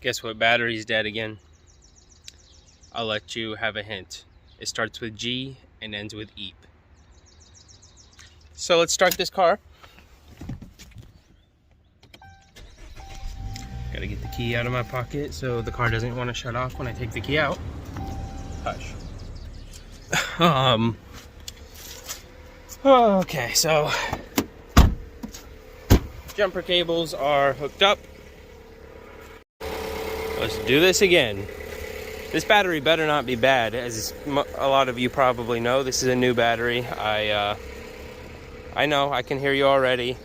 Guess what battery's dead again? I'll let you have a hint. It starts with G and ends with EEP. So let's start this car. Gotta get the key out of my pocket so the car doesn't want to shut off when I take the key out. Hush. Okay, so jumper cables are hooked up. Let's do this again. This battery better not be bad, as a lot of you probably know. This is a new battery. I know, I can hear you already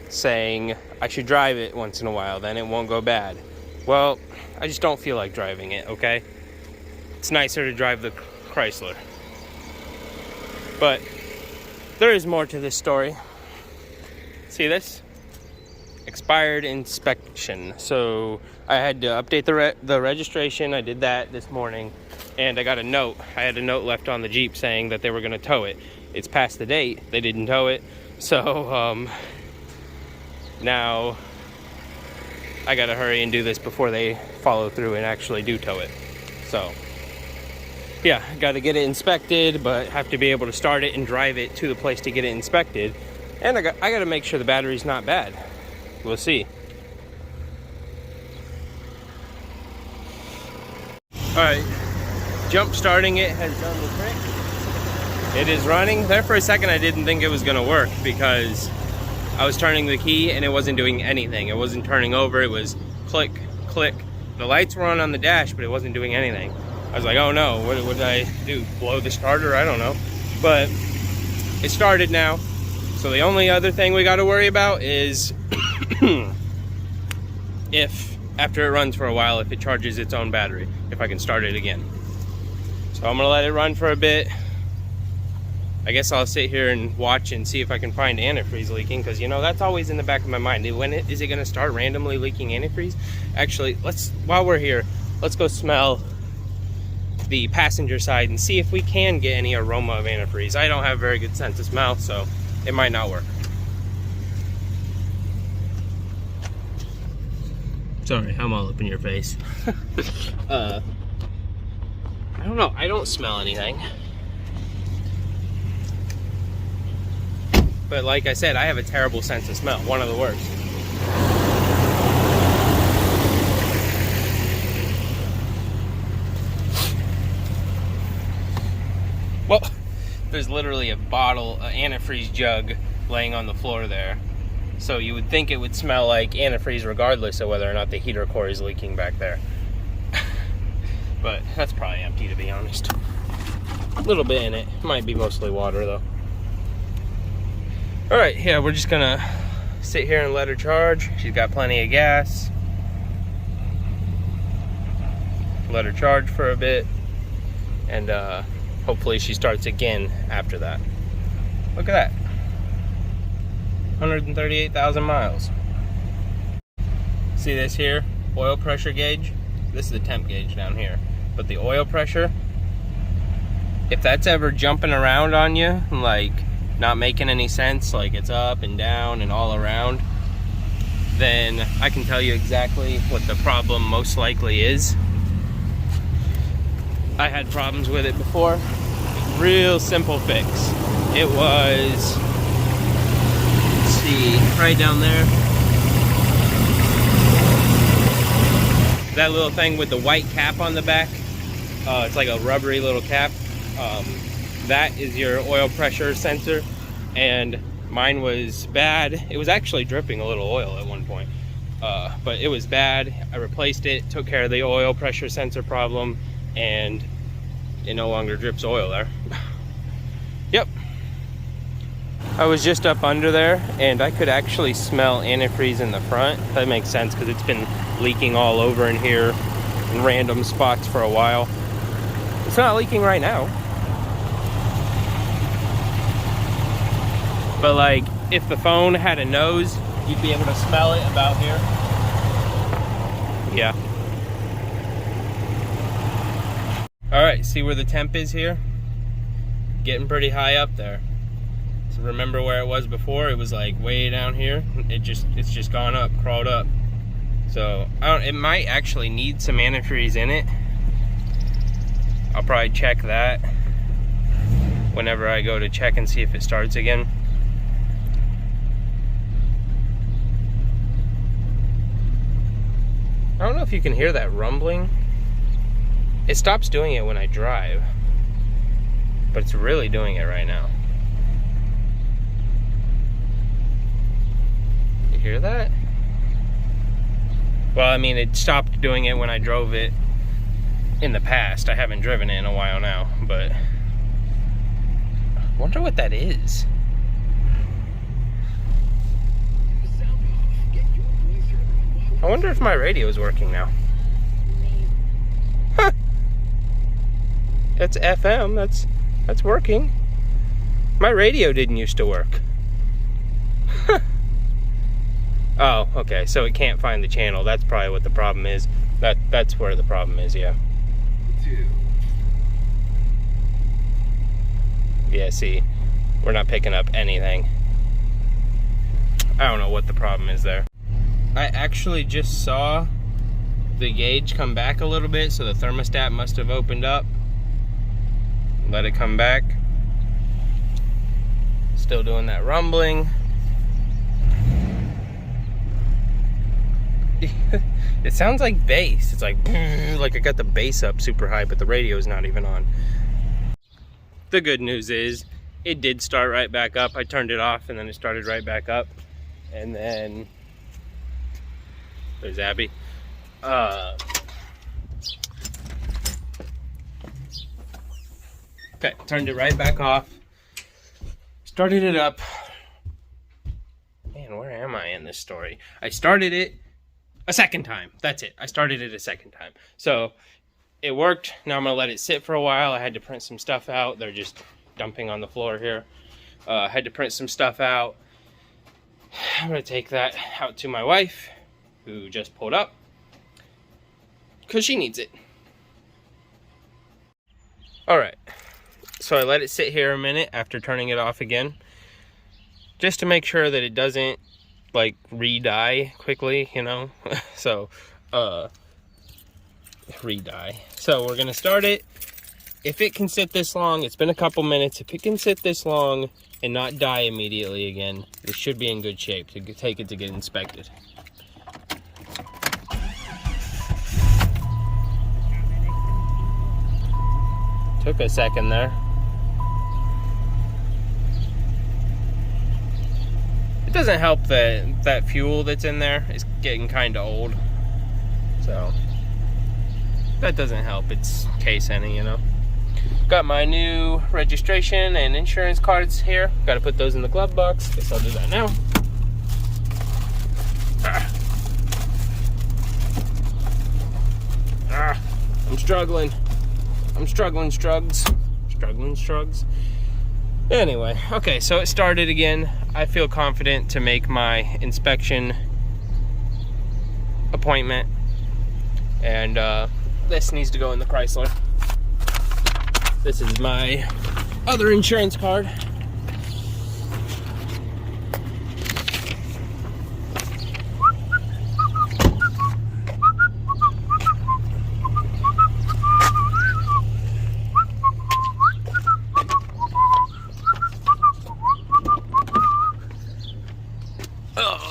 saying I should drive it once in a while, then it won't go bad. Well, I just don't feel like driving it, okay? It's nicer to drive the Chrysler. But there is more to this story. See this? Expired inspection. So I had to update the registration. I did that this morning, and I got a note. I had a note left on the Jeep saying that they were going to tow it. It's past the date. They didn't tow it. So now I got to hurry and do this before they follow through and actually do tow it. So yeah, got to get it inspected, but have to be able to start it and drive it to the place to get it inspected. And I got to make sure the battery's not bad. We'll see. Alright, jump starting it has done the trick. It is running. There for a second I didn't think it was going to work because I was turning the key and it wasn't doing anything. It wasn't turning over. It was click, click. The lights were on the dash, but it wasn't doing anything. I was like, oh no, what did I do? Blow the starter? I don't know. But it started now. So the only other thing we got to worry about is if after it runs for a while, if it charges its own battery, if I can start it again. So I'm gonna let it run for a bit. I guess I'll sit here and watch and see if I can find antifreeze leaking, because you know that's always in the back of my mind. Is it gonna start randomly leaking antifreeze? Actually, while we're here, let's go smell the passenger side and see if we can get any aroma of antifreeze. I don't have a very good sense of smell, so it might not work. Sorry, I'm all up in your face. I don't know, I don't smell anything. But like I said, I have a terrible sense of smell, one of the worst. Well, there's literally a bottle, an antifreeze jug laying on the floor there. So you would think it would smell like antifreeze regardless of whether or not the heater core is leaking back there. But that's probably empty, to be honest. A little bit in it. Might be mostly water though. Alright, yeah, we're just gonna sit here and let her charge. She's got plenty of gas. Let her charge for a bit. And hopefully she starts again after that. Look at that. 138,000 miles. See this here? Oil pressure gauge. This is the temp gauge down here. But the oil pressure, if that's ever jumping around on you, like not making any sense, like it's up and down and all around, then I can tell you exactly what the problem most likely is. I had problems with it before. Real simple fix. It was, let's see, right down there. That little thing with the white cap on the back. It's like a rubbery little cap. That is your oil pressure sensor, and mine was bad. It was actually dripping a little oil at one point, but it was bad. I replaced it, took care of the oil pressure sensor problem, and it no longer drips oil there. Yep. I was just up under there and I could actually smell antifreeze in the front. That makes sense because it's been leaking all over in here in random spots for a while. It's not leaking right now. But like, if the phone had a nose, you'd be able to smell it about here. Yeah. All right, see where the temp is here? Getting pretty high up there. So remember where it was before? It was like way down here. It's just gone up, crawled up. So it might actually need some antifreeze in it. I'll probably check that whenever I go to check and see if it starts again. I don't know if you can hear that rumbling. It stops doing it when I drive, but it's really doing it right now. You hear that? Well, I mean, it stopped doing it when I drove it in the past. I haven't driven it in a while now, but I wonder what that is. I wonder if my radio is working now. Huh. It's FM, that's working. My radio didn't used to work. Oh, okay, so it can't find the channel. That's probably what the problem is. That's where the problem is, yeah. Yeah, see, we're not picking up anything. I don't know what the problem is there. I actually just saw the gauge come back a little bit, so the thermostat must have opened up. Let it come back. Still doing that rumbling. It sounds like bass. It's like I got the bass up super high, but the radio is not even on. The good news is it did start right back up. I turned it off and then it started right back up. And then there's Abby. Okay, turned it right back off. Started it up. Man, where am I in this story? I started it a second time. That's it. I started it a second time. So it worked. Now I'm gonna let it sit for a while. I had to print some stuff out. They're just dumping on the floor here. I had to print some stuff out. I'm gonna take that out to my wife, who just pulled up, because she needs it. All right, so I let it sit here a minute after turning it off again, just to make sure that it doesn't like re-die quickly, you know. So re-die. So we're gonna start it. If it can sit this long, it's been a couple minutes, if it can sit this long and not die immediately again, it should be in good shape to take it to get inspected. Took a second there. It doesn't help that that fuel that's in there is getting kind of old. So that doesn't help. It's case any, you know. Got my new registration and insurance cards here. Got to put those in the glove box. Guess I'll do that now. I'm struggling. I'm struggling, strugs. Struggling, strugs. Anyway, okay, so it started again. I feel confident to make my inspection appointment. And this needs to go in the Chrysler. This is my other insurance card.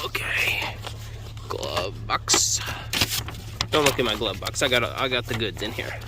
Okay, glove box. Don't look at my glove box. I got the goods in here.